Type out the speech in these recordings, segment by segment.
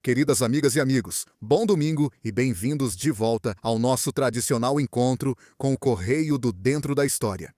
Queridas amigas e amigos, bom domingo e bem-vindos de volta ao nosso tradicional encontro com o Correio do Dentro da História.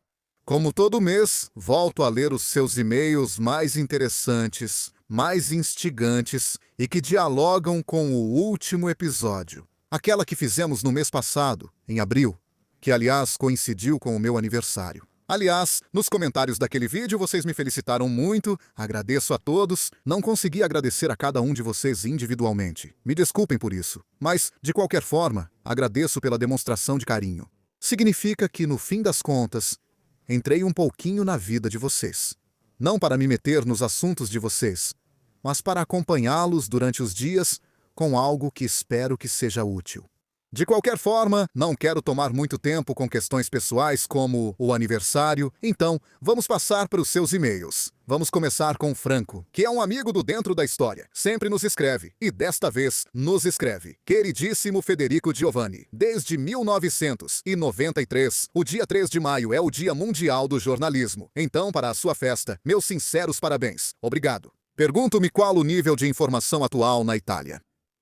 Como todo mês, volto a ler os seus e-mails mais interessantes, mais instigantes e que dialogam com o último episódio. Aquela que fizemos no mês passado, em abril, que aliás coincidiu com o meu aniversário. Aliás, nos comentários daquele vídeo vocês me felicitaram muito, agradeço a todos, não consegui agradecer a cada um de vocês individualmente. Me desculpem por isso, mas, de qualquer forma, agradeço pela demonstração de carinho. Significa que, no fim das contas, entrei um pouquinho na vida de vocês. Não para me meter nos assuntos de vocês, mas para acompanhá-los durante os dias com algo que espero que seja útil. De qualquer forma, não quero tomar muito tempo com questões pessoais como o aniversário, então vamos passar para os seus e-mails. Vamos começar com o Franco, que é um amigo do Dentro da História. Sempre nos escreve, e desta vez nos escreve. Queridíssimo Federico Giovanni, desde 1993, o dia 3 de maio é o Dia Mundial do Jornalismo. Então, para a sua festa, meus sinceros parabéns. Obrigado. Pergunto-me qual o nível de informação atual na Itália.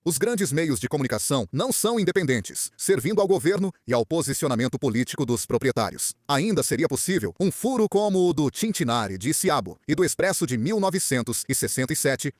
Os grandes meios de comunicação não são independentes, servindo ao governo e ao posicionamento político dos proprietários. Ainda seria possível um furo como o do Tintinari de Siabo e do Expresso de 1967.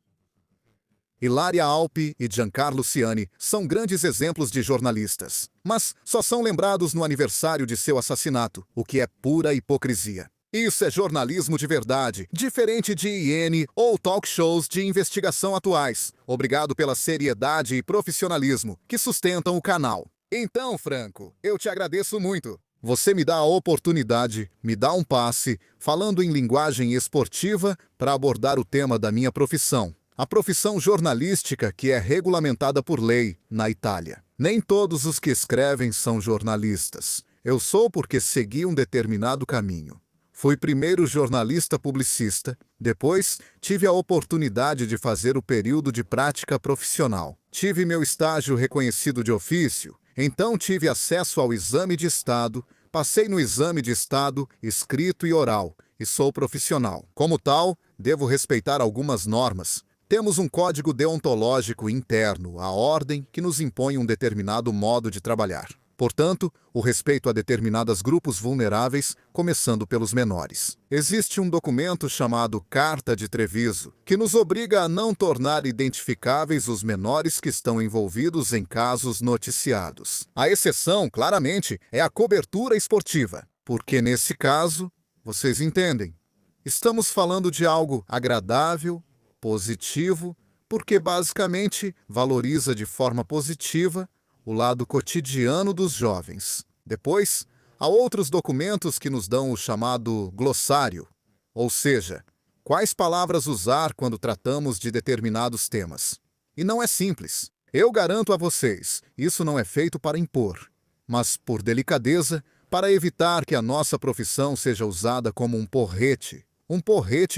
Hilaria Alpi e Giancarlo Ciani são grandes exemplos de jornalistas, mas só são lembrados no aniversário de seu assassinato, o que é pura hipocrisia. Isso é jornalismo de verdade, diferente de hiene ou talk shows de investigação atuais. Obrigado pela seriedade e profissionalismo que sustentam o canal. Então, Franco, eu te agradeço muito. Você me dá a oportunidade, me dá um passe, falando em linguagem esportiva, para abordar o tema da minha profissão. A profissão jornalística que é regulamentada por lei na Itália. Nem todos os que escrevem são jornalistas. Eu sou porque segui um determinado caminho. Fui primeiro jornalista publicista, depois tive a oportunidade de fazer o período de prática profissional. Tive meu estágio reconhecido de ofício, então tive acesso ao exame de Estado, passei no exame de Estado, escrito e oral, e sou profissional. Como tal, devo respeitar algumas normas. Temos um código deontológico interno, a ordem que nos impõe um determinado modo de trabalhar. Portanto, o respeito a determinados grupos vulneráveis, começando pelos menores. Existe um documento chamado Carta de Treviso, que nos obriga a não tornar identificáveis os menores que estão envolvidos em casos noticiados. A exceção, claramente, é a cobertura esportiva, porque nesse caso, vocês entendem, estamos falando de algo agradável, positivo, porque basicamente valoriza de forma positiva o lado cotidiano dos jovens. Depois, há outros documentos que nos dão o chamado glossário, ou seja, quais palavras usar quando tratamos de determinados temas. E não é simples. Eu garanto a vocês, isso não é feito para impor, mas por delicadeza, para evitar que a nossa profissão seja usada como um porrete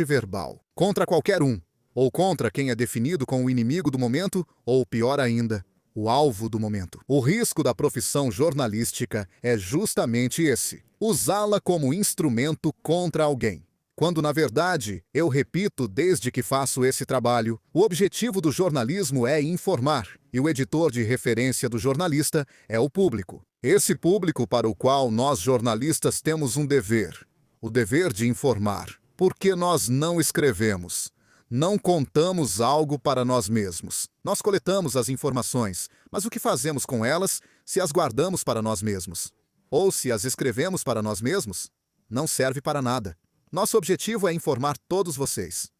verbal, contra qualquer um, ou contra quem é definido como o inimigo do momento, ou pior ainda, o alvo do momento. O risco da profissão jornalística é justamente esse: usá-la como instrumento contra alguém. Quando, na verdade, eu repito desde que faço esse trabalho, o objetivo do jornalismo é informar, e o editor de referência do jornalista é o público. Esse público para o qual nós jornalistas temos um dever, o dever de informar, porque nós não escrevemos. Não contamos algo para nós mesmos. Nós coletamos as informações, mas o que fazemos com elas se as guardamos para nós mesmos? Ou se as escrevemos para nós mesmos? Não serve para nada. Nosso objetivo é informar todos vocês.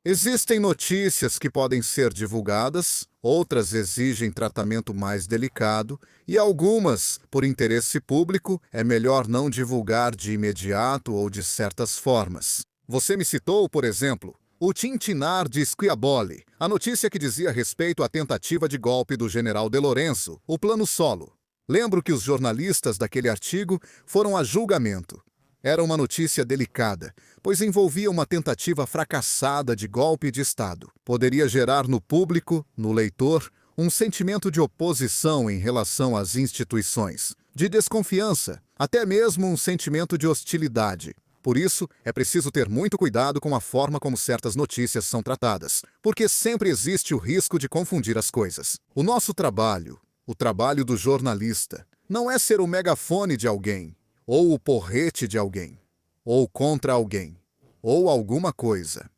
Existem notícias que podem ser divulgadas, outras exigem tratamento mais delicado, e algumas, por interesse público, é melhor não divulgar de imediato ou de certas formas. Você me citou, por exemplo, o Tintinar de Schiavoli, a notícia que dizia respeito à tentativa de golpe do general De Lorenzo, o Plano Solo. Lembro que os jornalistas daquele artigo foram a julgamento. Era uma notícia delicada, pois envolvia uma tentativa fracassada de golpe de Estado. Poderia gerar no público, no leitor, um sentimento de oposição em relação às instituições, de desconfiança, até mesmo um sentimento de hostilidade. Por isso, é preciso ter muito cuidado com a forma como certas notícias são tratadas, porque sempre existe o risco de confundir as coisas. O nosso trabalho, o trabalho do jornalista, não é ser o megafone de alguém, ou o porrete de alguém, ou contra alguém, ou alguma coisa.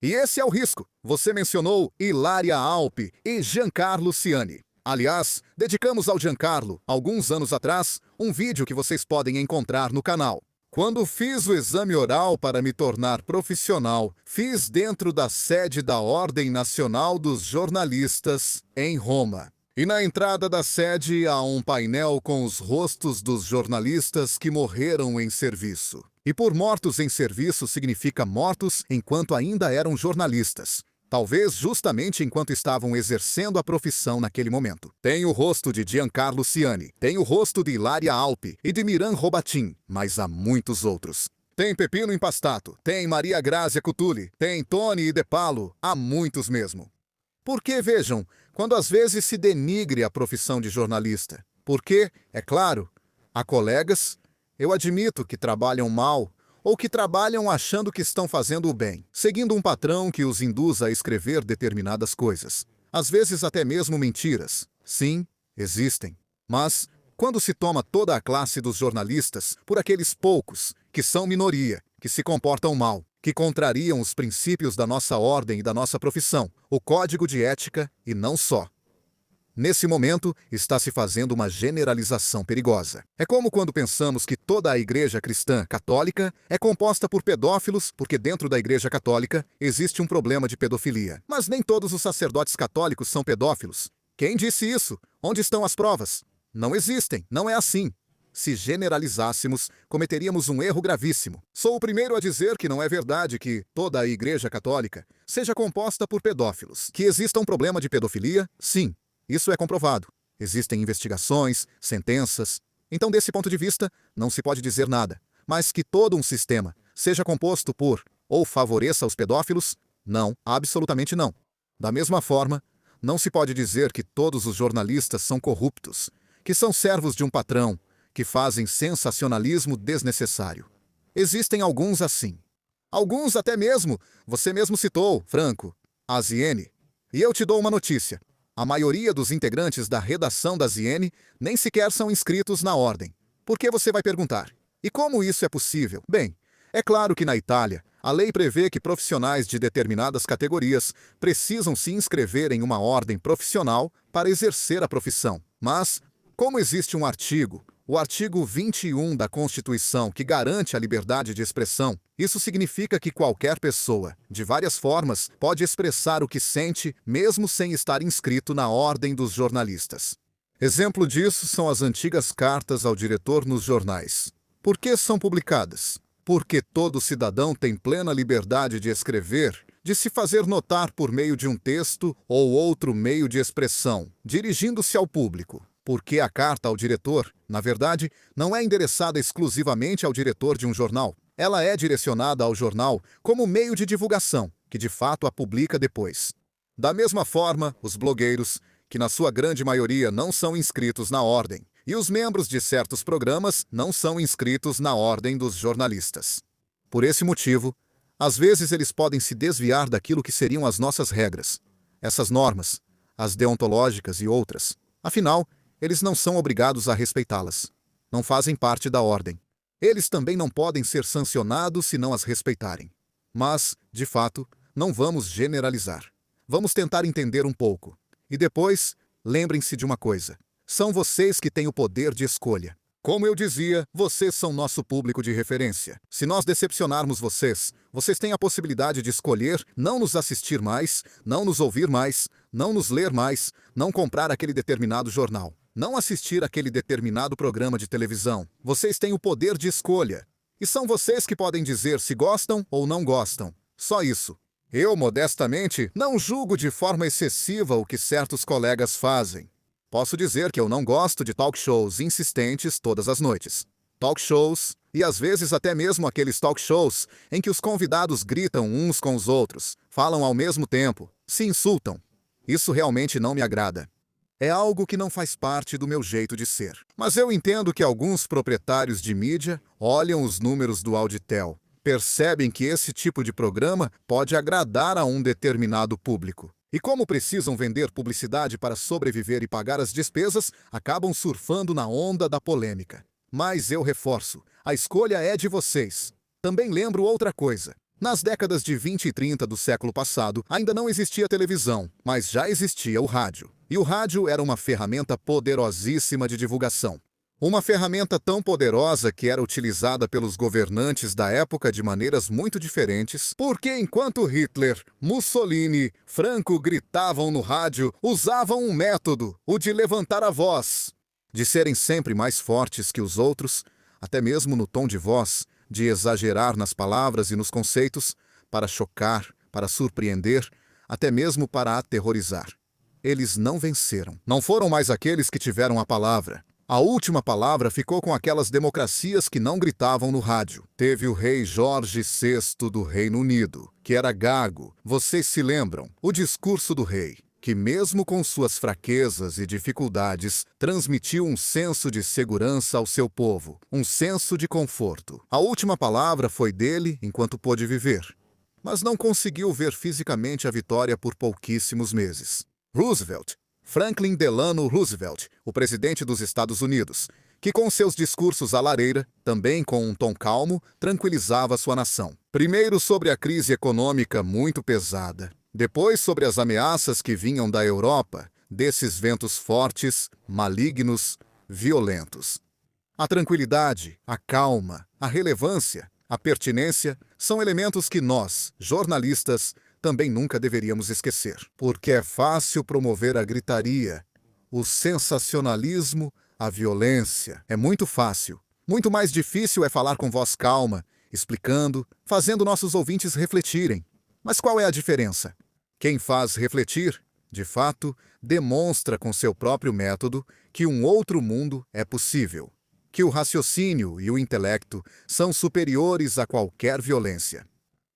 E esse é o risco. Você mencionou Hilária Alpi e Giancarlo Ciani. Aliás, dedicamos ao Giancarlo, alguns anos atrás, um vídeo que vocês podem encontrar no canal. Quando fiz o exame oral para me tornar profissional, fiz dentro da sede da Ordem Nacional dos Jornalistas, em Roma. E na entrada da sede há um painel com os rostos dos jornalistas que morreram em serviço. E por mortos em serviço significa mortos enquanto ainda eram jornalistas. Talvez justamente enquanto estavam exercendo a profissão naquele momento. Tem o rosto de Giancarlo Ciani, tem o rosto de Hilária Alpi e de Miran Robatin, mas há muitos outros. Tem Pepino Impastato, tem Maria Grazia Cutuli, tem Tony De Paulo, há muitos mesmo. Porque, vejam, quando às vezes se denigre a profissão de jornalista? Porque, é claro, há colegas, eu admito, que trabalham mal, ou que trabalham achando que estão fazendo o bem, seguindo um patrão que os induz a escrever determinadas coisas. Às vezes até mesmo mentiras. Sim, existem. Mas, quando se toma toda a classe dos jornalistas por aqueles poucos, que são minoria, que se comportam mal, que contrariam os princípios da nossa ordem e da nossa profissão, o código de ética e não só. Nesse momento, está se fazendo uma generalização perigosa. É como quando pensamos que toda a igreja cristã católica é composta por pedófilos, porque dentro da igreja católica existe um problema de pedofilia. Mas nem todos os sacerdotes católicos são pedófilos. Quem disse isso? Onde estão as provas? Não existem, não é assim. Se generalizássemos, cometeríamos um erro gravíssimo. Sou o primeiro a dizer que não é verdade que toda a igreja católica seja composta por pedófilos. Que exista um problema de pedofilia? Sim. Isso é comprovado. Existem investigações, sentenças. Então, desse ponto de vista, não se pode dizer nada. Mas que todo um sistema seja composto por ou favoreça os pedófilos? Não, absolutamente não. Da mesma forma, não se pode dizer que todos os jornalistas são corruptos, que são servos de um patrão, que fazem sensacionalismo desnecessário. Existem alguns assim. Alguns até mesmo, você mesmo citou, Franco, a ZN. E eu te dou uma notícia. A maioria dos integrantes da redação da ZN nem sequer são inscritos na ordem. Por que você vai perguntar? E como isso é possível? Bem, é claro que na Itália, a lei prevê que profissionais de determinadas categorias precisam se inscrever em uma ordem profissional para exercer a profissão. Mas, como existe um artigo, o artigo 21 da Constituição, que garante a liberdade de expressão, isso significa que qualquer pessoa, de várias formas, pode expressar o que sente, mesmo sem estar inscrito na ordem dos jornalistas. Exemplo disso são as antigas cartas ao diretor nos jornais. Por que são publicadas? Porque todo cidadão tem plena liberdade de escrever, de se fazer notar por meio de um texto ou outro meio de expressão, dirigindo-se ao público. Porque a carta ao diretor, na verdade, não é endereçada exclusivamente ao diretor de um jornal. Ela é direcionada ao jornal como meio de divulgação, que de fato a publica depois. Da mesma forma, os blogueiros, que na sua grande maioria não são inscritos na ordem, e os membros de certos programas não são inscritos na ordem dos jornalistas. Por esse motivo, às vezes eles podem se desviar daquilo que seriam as nossas regras, essas normas, as deontológicas e outras. Afinal, eles não são obrigados a respeitá-las. Não fazem parte da ordem. Eles também não podem ser sancionados se não as respeitarem. Mas, de fato, não vamos generalizar. Vamos tentar entender um pouco. E depois, lembrem-se de uma coisa. São vocês que têm o poder de escolha. Como eu dizia, vocês são nosso público de referência. Se nós decepcionarmos vocês, vocês têm a possibilidade de escolher não nos assistir mais, não nos ouvir mais, não nos ler mais, não comprar aquele determinado jornal, não assistir aquele determinado programa de televisão. Vocês têm o poder de escolha. E são vocês que podem dizer se gostam ou não gostam. Só isso. Eu, modestamente, não julgo de forma excessiva o que certos colegas fazem. Posso dizer que eu não gosto de talk shows insistentes todas as noites. Talk shows, e às vezes até mesmo aqueles talk shows em que os convidados gritam uns com os outros, falam ao mesmo tempo, se insultam. Isso realmente não me agrada. É algo que não faz parte do meu jeito de ser. Mas eu entendo que alguns proprietários de mídia olham os números do Auditel, percebem que esse tipo de programa pode agradar a um determinado público. E como precisam vender publicidade para sobreviver e pagar as despesas, acabam surfando na onda da polêmica. Mas eu reforço, a escolha é de vocês. Também lembro outra coisa. Nas décadas de 20 e 30 do século passado, ainda não existia televisão, mas já existia o rádio. E o rádio era uma ferramenta poderosíssima de divulgação. Uma ferramenta tão poderosa que era utilizada pelos governantes da época de maneiras muito diferentes, porque enquanto Hitler, Mussolini, Franco gritavam no rádio, usavam um método, o de levantar a voz, de serem sempre mais fortes que os outros, até mesmo no tom de voz, de exagerar nas palavras e nos conceitos, para chocar, para surpreender, até mesmo para aterrorizar. Eles não venceram. Não foram mais aqueles que tiveram a palavra. A última palavra ficou com aquelas democracias que não gritavam no rádio. Teve o rei Jorge VI do Reino Unido, que era gago. Vocês se lembram? O discurso do rei, que mesmo com suas fraquezas e dificuldades, transmitiu um senso de segurança ao seu povo, um senso de conforto. A última palavra foi dele enquanto pôde viver, mas não conseguiu ver fisicamente a vitória por pouquíssimos meses. Roosevelt, Franklin Delano Roosevelt, o presidente dos Estados Unidos, que com seus discursos à lareira, também com um tom calmo, tranquilizava sua nação. Primeiro sobre a crise econômica muito pesada, depois sobre as ameaças que vinham da Europa, desses ventos fortes, malignos, violentos. A tranquilidade, a calma, a relevância, a pertinência são elementos que nós, jornalistas, também nunca deveríamos esquecer. Porque é fácil promover a gritaria, o sensacionalismo, a violência. É muito fácil. Muito mais difícil é falar com voz calma, explicando, fazendo nossos ouvintes refletirem. Mas qual é a diferença? Quem faz refletir, de fato, demonstra com seu próprio método que um outro mundo é possível, que o raciocínio e o intelecto são superiores a qualquer violência.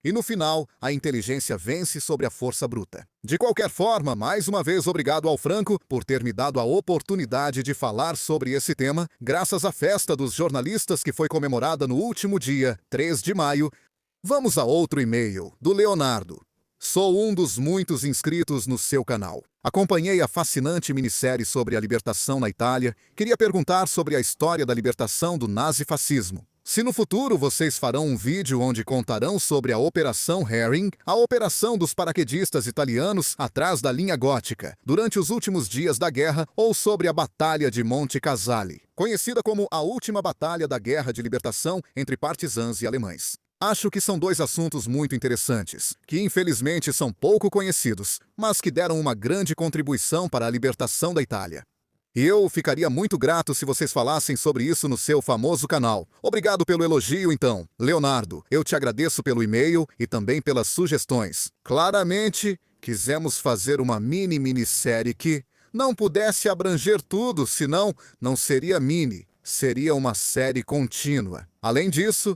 E no final, a inteligência vence sobre a força bruta. De qualquer forma, mais uma vez obrigado ao Franco por ter me dado a oportunidade de falar sobre esse tema, graças à festa dos jornalistas que foi comemorada no último dia, 3 de maio. Vamos a outro e-mail, do Leonardo. Sou um dos muitos inscritos no seu canal. Acompanhei a fascinante minissérie sobre a libertação na Itália. Queria perguntar sobre a história da libertação do nazifascismo. Se no futuro vocês farão um vídeo onde contarão sobre a Operação Herring, a operação dos paraquedistas italianos atrás da linha gótica, durante os últimos dias da guerra, ou sobre a Batalha de Monte Casale, conhecida como a última batalha da Guerra de Libertação entre partisãs e alemães. Acho que são dois assuntos muito interessantes, que infelizmente são pouco conhecidos, mas que deram uma grande contribuição para a libertação da Itália. E eu ficaria muito grato se vocês falassem sobre isso no seu famoso canal. Obrigado pelo elogio, então. Leonardo, eu te agradeço pelo e-mail e também pelas sugestões. Claramente, quisemos fazer uma minissérie que não pudesse abranger tudo, senão não seria mini, seria uma série contínua. Além disso,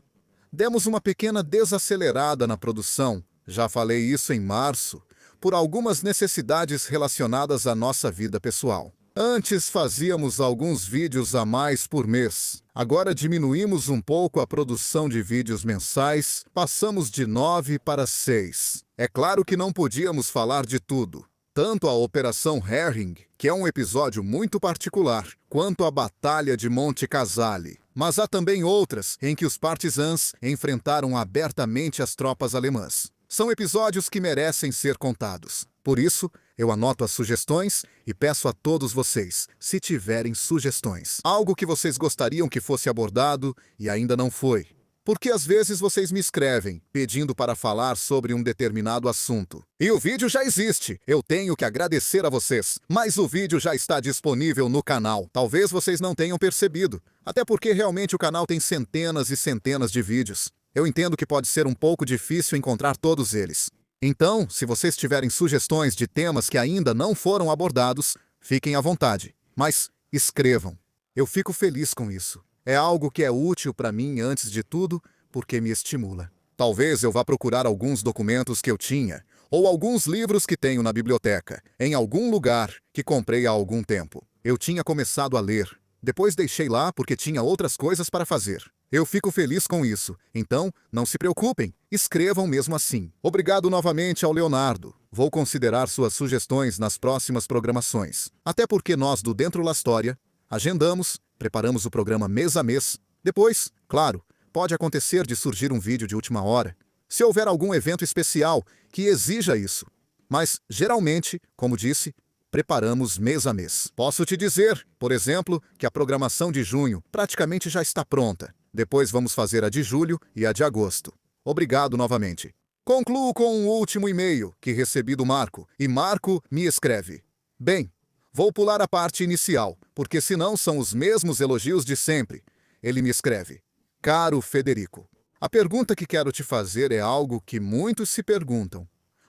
demos uma pequena desacelerada na produção, já falei isso em março, por algumas necessidades relacionadas à nossa vida pessoal. Antes fazíamos alguns vídeos a mais por mês. Agora diminuímos um pouco a produção de vídeos mensais, passamos de 9 para 6. É claro que não podíamos falar de tudo. Tanto a Operação Herring, que é um episódio muito particular, quanto a Batalha de Monte Casale. Mas há também outras em que os partisãs enfrentaram abertamente as tropas alemãs. São episódios que merecem ser contados. Por isso, eu anoto as sugestões e peço a todos vocês, se tiverem sugestões, algo que vocês gostariam que fosse abordado e ainda não foi. Porque às vezes vocês me escrevem, pedindo para falar sobre um determinado assunto. E o vídeo já existe, eu tenho que agradecer a vocês. Mas o vídeo já está disponível no canal. Talvez vocês não tenham percebido, até porque realmente o canal tem centenas e centenas de vídeos. Eu entendo que pode ser um pouco difícil encontrar todos eles. Então, se vocês tiverem sugestões de temas que ainda não foram abordados, fiquem à vontade. Mas escrevam. Eu fico feliz com isso. É algo que é útil para mim antes de tudo, porque me estimula. Talvez eu vá procurar alguns documentos que eu tinha, ou alguns livros que tenho na biblioteca, em algum lugar que comprei há algum tempo. Eu tinha começado a ler, depois deixei lá porque tinha outras coisas para fazer. Eu fico feliz com isso, então não se preocupem, escrevam mesmo assim. Obrigado novamente ao Leonardo. Vou considerar suas sugestões nas próximas programações. Até porque nós do Dentro da História agendamos, preparamos o programa mês a mês. Depois, claro, pode acontecer de surgir um vídeo de última hora, se houver algum evento especial que exija isso. Mas, geralmente, como disse, preparamos mês a mês. Posso te dizer, por exemplo, que a programação de junho praticamente já está pronta. Depois vamos fazer a de julho e a de agosto. Obrigado novamente. Concluo com um último e-mail que recebi do Marco, e Marco me escreve: Bem, vou pular a parte inicial, porque senão são os mesmos elogios de sempre. Ele me escreve: Caro Federico, a pergunta que quero te fazer é algo que muitos se perguntam,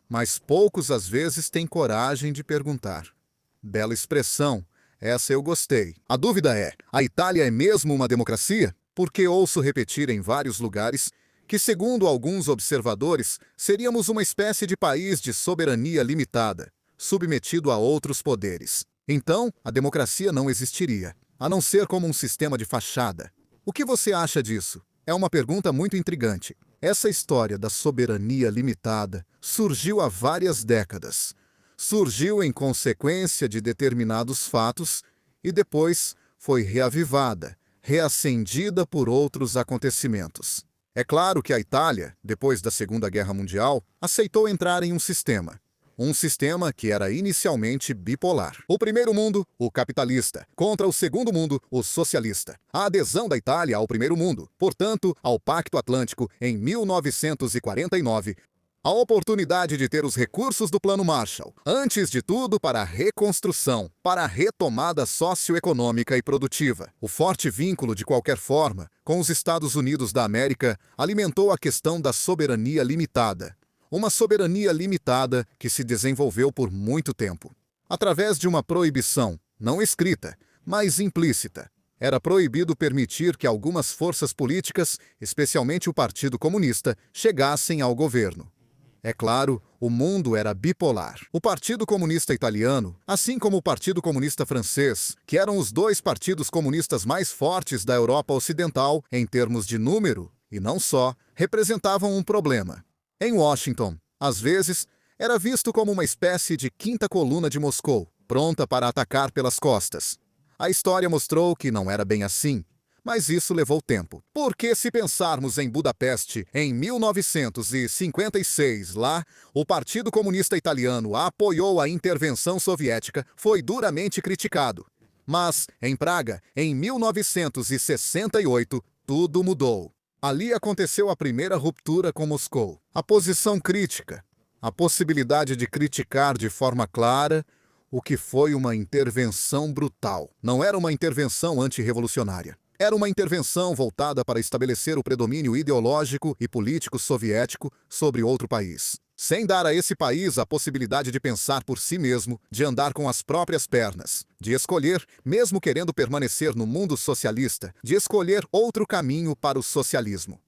mas poucos às vezes têm coragem de perguntar. Bela expressão, essa eu gostei. A dúvida é: a Itália é mesmo uma democracia? Porque ouço repetir em vários lugares que, segundo alguns observadores, seríamos uma espécie de país de soberania limitada, submetido a outros poderes. Então, a democracia não existiria, a não ser como um sistema de fachada. O que você acha disso? É uma pergunta muito intrigante. Essa história da soberania limitada surgiu há várias décadas. Surgiu em consequência de determinados fatos e depois foi reavivada, reacendida por outros acontecimentos. É claro que a Itália, depois da Segunda Guerra Mundial, aceitou entrar em um sistema que era inicialmente bipolar. O primeiro mundo, o capitalista, contra o segundo mundo, o socialista. A adesão da Itália ao primeiro mundo, portanto, ao Pacto Atlântico, em 1949, a oportunidade de ter os recursos do Plano Marshall, antes de tudo para a reconstrução, para a retomada socioeconômica e produtiva. O forte vínculo, de qualquer forma, com os Estados Unidos da América alimentou a questão da soberania limitada. Uma soberania limitada que se desenvolveu por muito tempo, através de uma proibição, não escrita, mas implícita. Era proibido permitir que algumas forças políticas, especialmente o Partido Comunista, chegassem ao governo. É claro, o mundo era bipolar. O Partido Comunista Italiano, assim como o Partido Comunista Francês, que eram os dois partidos comunistas mais fortes da Europa Ocidental em termos de número, e não só, representavam um problema. Em Washington, às vezes, era visto como uma espécie de quinta coluna de Moscou, pronta para atacar pelas costas. A história mostrou que não era bem assim. Mas isso levou tempo. Porque se pensarmos em Budapeste, em 1956, lá, o Partido Comunista Italiano apoiou a intervenção soviética, foi duramente criticado. Mas, em Praga, em 1968, tudo mudou. Ali aconteceu a primeira ruptura com Moscou. A posição crítica, a possibilidade de criticar de forma clara o que foi uma intervenção brutal. Não era uma intervenção antirrevolucionária. Era uma intervenção voltada para estabelecer o predomínio ideológico e político soviético sobre outro país, sem dar a esse país a possibilidade de pensar por si mesmo, de andar com as próprias pernas, de escolher, mesmo querendo permanecer no mundo socialista, de escolher outro caminho para o socialismo.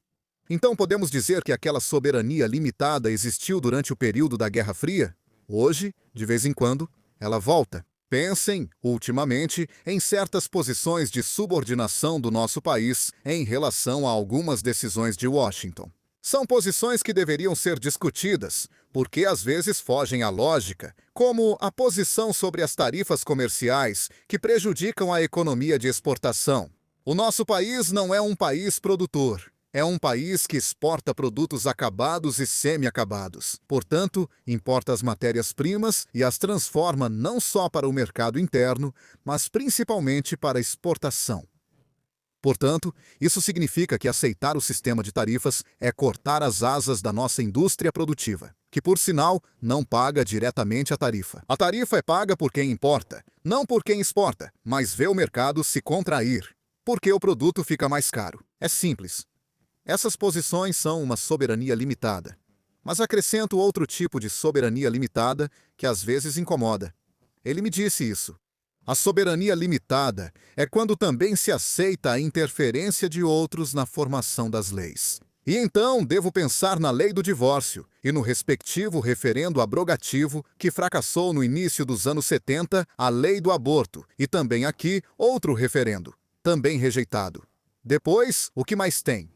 Então podemos dizer que aquela soberania limitada existiu durante o período da Guerra Fria? Hoje, de vez em quando, ela volta. Pensem, ultimamente, em certas posições de subordinação do nosso país em relação a algumas decisões de Washington. São posições que deveriam ser discutidas, porque às vezes fogem à lógica, como a posição sobre as tarifas comerciais que prejudicam a economia de exportação. O nosso país não é um país produtor. É um país que exporta produtos acabados e semi-acabados. Portanto, importa as matérias-primas e as transforma não só para o mercado interno, mas principalmente para a exportação. Portanto, isso significa que aceitar o sistema de tarifas é cortar as asas da nossa indústria produtiva, que, por sinal, não paga diretamente a tarifa. A tarifa é paga por quem importa, não por quem exporta, mas vê o mercado se contrair, porque o produto fica mais caro. É simples. Essas posições são uma soberania limitada. Mas acrescento outro tipo de soberania limitada que às vezes incomoda. Ele me disse isso. A soberania limitada é quando também se aceita a interferência de outros na formação das leis. E então devo pensar na lei do divórcio e no respectivo referendo abrogativo que fracassou no início dos anos 70, a lei do aborto, e também aqui outro referendo, também rejeitado. Depois, o que mais tem?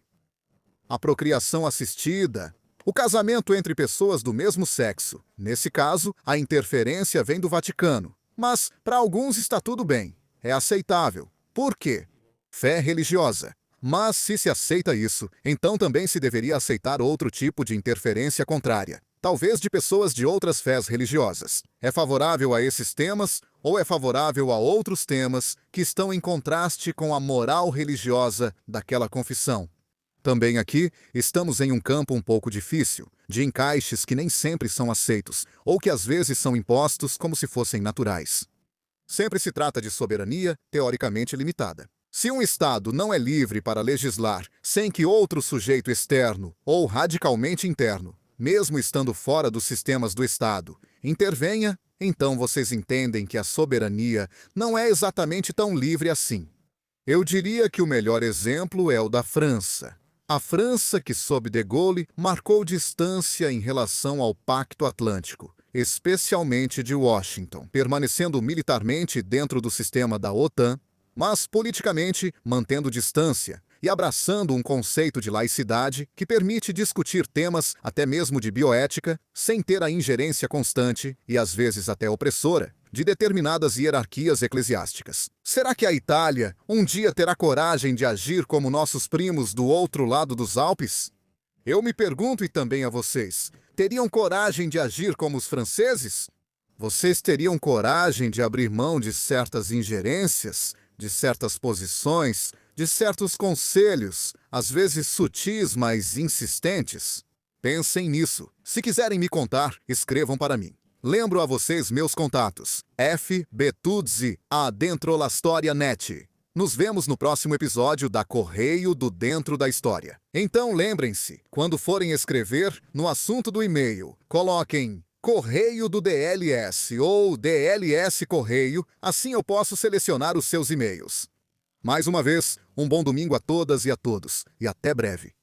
A procriação assistida, o casamento entre pessoas do mesmo sexo. Nesse caso, a interferência vem do Vaticano. Mas, para alguns está tudo bem, é aceitável. Por quê? Fé religiosa. Mas se se aceita isso, então também se deveria aceitar outro tipo de interferência contrária, talvez de pessoas de outras fés religiosas. É favorável a esses temas ou é favorável a outros temas que estão em contraste com a moral religiosa daquela confissão? Também aqui estamos em um campo um pouco difícil, de encaixes que nem sempre são aceitos, ou que às vezes são impostos como se fossem naturais. Sempre se trata de soberania teoricamente limitada. Se um Estado não é livre para legislar sem que outro sujeito externo ou radicalmente interno, mesmo estando fora dos sistemas do Estado, intervenha, então vocês entendem que a soberania não é exatamente tão livre assim. Eu diria que o melhor exemplo é o da França. A França que, sob de Gaulle, marcou distância em relação ao Pacto Atlântico, especialmente de Washington, permanecendo militarmente dentro do sistema da OTAN, mas politicamente mantendo distância e abraçando um conceito de laicidade que permite discutir temas até mesmo de bioética sem ter a ingerência constante e às vezes até opressora de determinadas hierarquias eclesiásticas. Será que a Itália um dia terá coragem de agir como nossos primos do outro lado dos Alpes? Eu me pergunto, e também a vocês, teriam coragem de agir como os franceses? Vocês teriam coragem de abrir mão de certas ingerências, de certas posições, de certos conselhos, às vezes sutis, mas insistentes? Pensem nisso. Se quiserem me contar, escrevam para mim. Lembro a vocês meus contatos. fbetuzzi@dentrolastoria.net. Nos vemos no próximo episódio da Correio do Dentro da História. Então lembrem-se, quando forem escrever, no assunto do e-mail, coloquem Correio do DLS ou DLS Correio, assim eu posso selecionar os seus e-mails. Mais uma vez, um bom domingo a todas e a todos, e até breve.